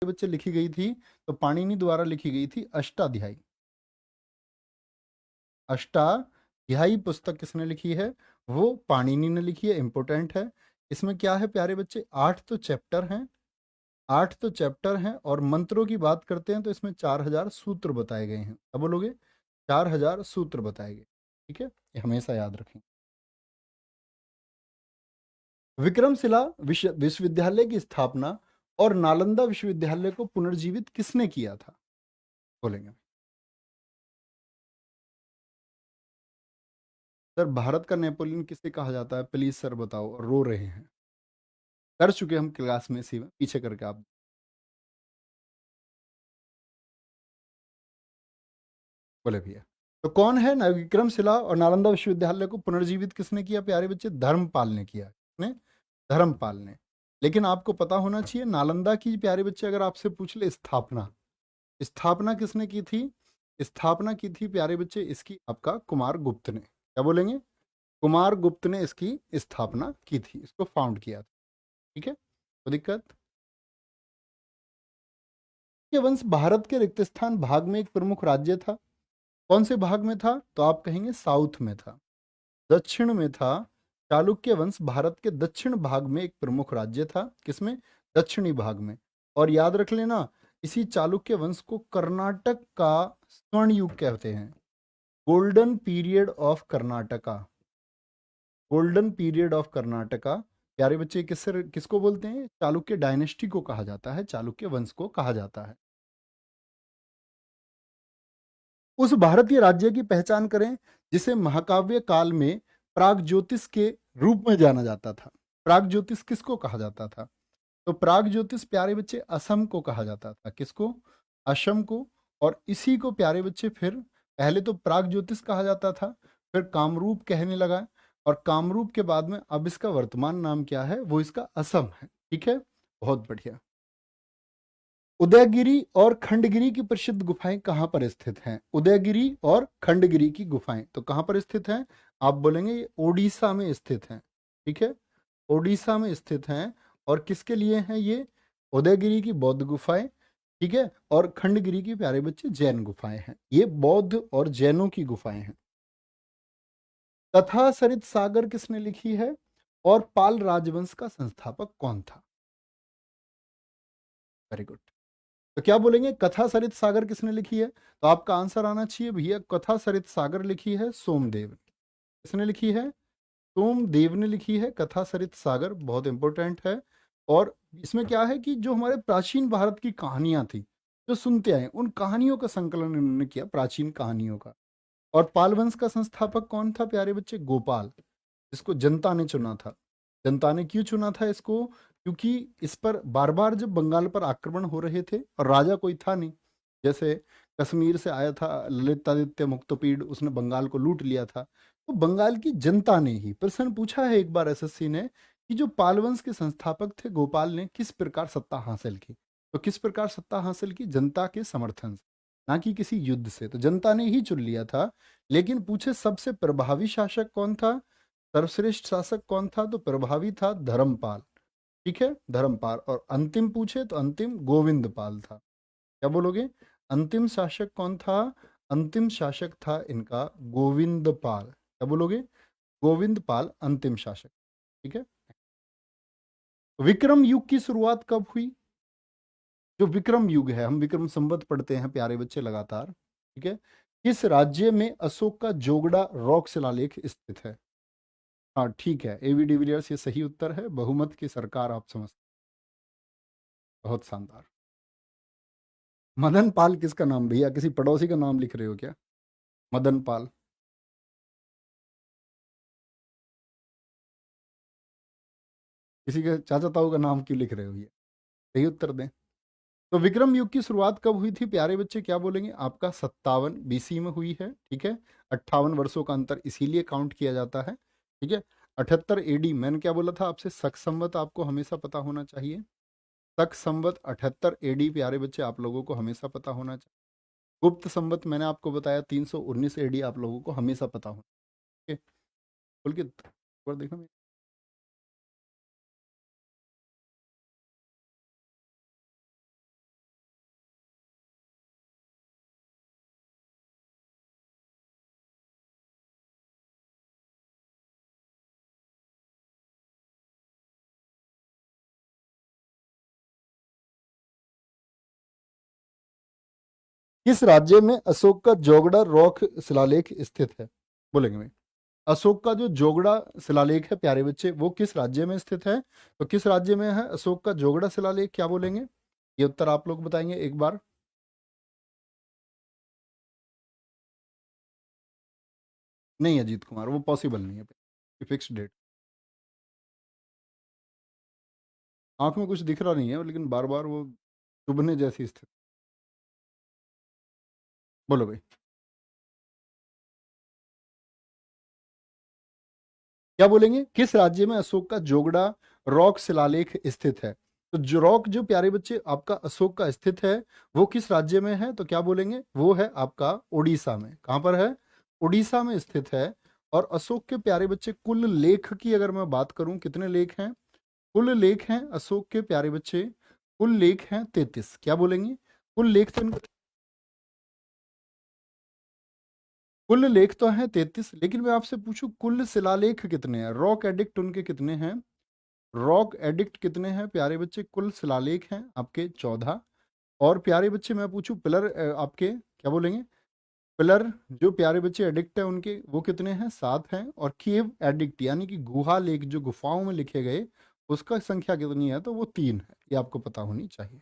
बच्चे लिखी गई थी? तो पाणिनि द्वारा लिखी गई थी अष्टाध्यायी। अष्टाध्यायी पुस्तक किसने लिखी है? वो पाणिनि ने लिखी है। इंपॉर्टेंट है। इसमें क्या है प्यारे बच्चे? 8 तो चैप्टर हैं, 8 तो चैप्टर हैं, और मंत्रों की बात करते हैं तो इसमें 4000 सूत्र बताए गए हैं। अब बोलोगे 4000 सूत्र बताए गए। ठीक है, ये हमेशा याद रखें। विक्रमशिला विश्वविद्यालय की स्थापना और नालंदा विश्वविद्यालय को पुनर्जीवित किसने किया था? बोलेंगे सर, भारत का नेपोलियन किसे कहा जाता है? प्लीज सर बताओ। रो रहे हैं, कर चुके हम क्लास में, इसी में पीछे करके आप बोले भैया। तो कौन है? विक्रमशिला और नालंदा विश्वविद्यालय को पुनर्जीवित किसने किया प्यारे बच्चे? धर्मपाल ने किया। किसने? धर्मपाल ने। लेकिन आपको पता होना चाहिए, नालंदा की प्यारे बच्चे अगर आपसे पूछ ले स्थापना, स्थापना किसने की थी? स्थापना की थी प्यारे बच्चे इसकी आपका कुमार गुप्त ने। क्या बोलेंगे? कुमार गुप्त ने इसकी स्थापना की थी, इसको फाउंड किया था। ठीक है, तो दिक्कत। ये वंश भारत के रिक्तस्थान भाग में एक प्रमुख राज्य था। कौन से भाग में था? तो आप कहेंगे साउथ में था, दक्षिण में था। चालुक्य वंश भारत के दक्षिण भाग में एक प्रमुख राज्य था। किसमें? दक्षिणी भाग में। और याद रख लेना, इसी चालुक्य वंश को कर्नाटक का स्वर्ण युग कहते हैं। Golden period of Karnataka. Golden period of Karnataka प्यारे बच्चे किसको बोलते हैं? चालुक्य डायनेस्टी को कहा जाता है, चालुक्य वंश को कहा जाता है। उस भारतीय राज्य की पहचान करें जिसे महाकाव्य काल में प्राग ज्योतिष के रूप में जाना जाता था। प्राग ज्योतिष किसको कहा जाता था? तो प्राग ज्योतिष प्यारे बच्चे असम को कहा जाता था। किसको? असम को। और इसी को प्यारे बच्चे फिर पहले तो प्राग ज्योतिष कहा जाता था, फिर कामरूप कहने लगा, और कामरूप के बाद में अब इसका वर्तमान नाम क्या है? वो इसका असम है। ठीक है, बहुत बढ़िया। उदयगिरी और खंडगिरी की प्रसिद्ध गुफाएं कहाँ पर स्थित हैं? उदयगिरी और खंडगिरी की गुफाएं तो कहाँ पर स्थित हैं? आप बोलेंगे ये ओडिशा में स्थित हैं। ठीक है, ओडिशा में स्थित हैं। और किसके लिए हैं ये? उदयगिरी की बौद्ध गुफाएं, ठीक है, और खंडगिरी की प्यारे बच्चे जैन गुफाएं हैं। ये बौद्ध और जैनों की गुफाएं हैं। कथा सरित सागर किसने लिखी है? और पाल राजवंश का संस्थापक कौन था? Very good. तो क्या बोलेंगे? कथा सरित सागर किसने लिखी है? तो आपका आंसर आना चाहिए भैया, कथा सरित सागर लिखी है सोमदेव। किसने लिखी है? सोमदेव ने लिखी है कथा सरित सागर। बहुत इंपॉर्टेंट है। और इसमें क्या है कि जो हमारे प्राचीन भारत की कहानियां थी, जो सुनते आए, उन कहानियों का संकलन इन्होंने किया, प्राचीन कहानियों का। और पाल वंश का संस्थापक कौन था प्यारे बच्चे? गोपाल, जिसको जनता ने चुना था। जनता ने क्यों चुना था इसको? क्योंकि इस पर बार बार जब बंगाल पर आक्रमण हो रहे थे और राजा कोई था नहीं, जैसे कश्मीर से आया था ललितादित्य मुक्तपीड, उसने बंगाल को लूट लिया था। तो बंगाल की जनता ने ही, प्रश्न पूछा है एक बार एसएससी ने कि जो पाल वंश के संस्थापक थे गोपाल ने किस प्रकार सत्ता हासिल की? तो किस प्रकार सत्ता हासिल की? जनता के समर्थन से, ना कि किसी युद्ध से। तो जनता ने ही चुन लिया था। लेकिन पूछे सबसे प्रभावी शासक कौन था, सर्वश्रेष्ठ शासक कौन था? तो प्रभावी था धर्मपाल। ठीक है, धर्मपाल। और अंतिम पूछे तो अंतिम गोविंदपाल था। क्या बोलोगे? अंतिम शासक कौन था? अंतिम शासक था इनका गोविंदपाल। क्या बोलोगे? गोविंदपाल अंतिम शासक। ठीक है। विक्रम युग की शुरुआत कब हुई? जो विक्रम युग है, हम विक्रम संवत पढ़ते हैं प्यारे बच्चे लगातार। ठीक है, किस राज्य में अशोक का जोगड़ा रॉक शिलालेख स्थित है? हाँ ठीक है, एवी डिविलियर्स, ये सही उत्तर है। बहुमत की सरकार आप समझ, बहुत शानदार। मदन पाल किसका नाम भैया? किसी पड़ोसी का नाम लिख रहे हो क्या? मदन पाल। किसी के चाचा ताऊ का नाम क्यों लिख रहे हो भैया? सही उत्तर दें। तो विक्रम युग की शुरुआत कब हुई थी प्यारे बच्चे? क्या बोलेंगे? आपका 57 बीसी में हुई है। ठीक है, 58 वर्षों का अंतर इसीलिए काउंट किया जाता है। ठीक है, 78 एडी, मैंने क्या बोला था आपसे? शक संवत आपको हमेशा पता होना चाहिए। शक संवत 78 एडी प्यारे बच्चे आप लोगों को हमेशा पता होना चाहिए। गुप्त संवत मैंने आपको बताया 319 एडी आप लोगों को हमेशा पता होना। ठीक है, बोल के एक बार देखो। किस राज्य में अशोक का जोगड़ा रॉक शिलालेख स्थित है? बोलेंगे भाई, अशोक का जो जोगड़ा शिलालेख है प्यारे बच्चे, वो किस राज्य में स्थित है? तो किस राज्य में है अशोक का जोगड़ा शिलालेख? क्या बोलेंगे? ये उत्तर आप लोग बताएंगे एक बार। नहीं अजीत कुमार, वो पॉसिबल नहीं है, फिक्स डेट। आंख में कुछ दिख रहा नहीं है, लेकिन बार बार वो चुभने जैसी स्थिति। बोलो भाई, क्या बोलेंगे? किस राज्य में अशोक का जोगड़ा रॉक शिलालेख स्थित है? तो जो रॉक जो प्यारे बच्चे आपका अशोक का स्थित है, वो किस राज्य में है? तो क्या बोलेंगे? वो है आपका उड़ीसा में। कहां पर है? उड़ीसा में स्थित है। और अशोक के प्यारे बच्चे कुल लेख की अगर मैं बात करूं, कितने लेख हैं? कुल लेख हैं अशोक के प्यारे बच्चे, कुल लेख हैं 33। क्या बोलेंगे? कुल लेख तो कुल लेख तो हैं 33, लेकिन मैं आपसे पूछूं कुल शिलालेख कितने हैं? रॉक एडिक्ट उनके कितने हैं? रॉक एडिक्ट कितने हैं प्यारे बच्चे? कुल शिलालेख हैं आपके 14। और प्यारे बच्चे मैं पूछूं पिलर आपके क्या बोलेंगे? पिलर जो प्यारे बच्चे एडिक्ट है उनके, वो कितने हैं? 7 हैं। और केव एडिक्ट यानी कि गुहा लेख जो गुफाओं में लिखे गए, उसका संख्या कितनी है? तो वो 3 है। ये आपको पता होनी चाहिए।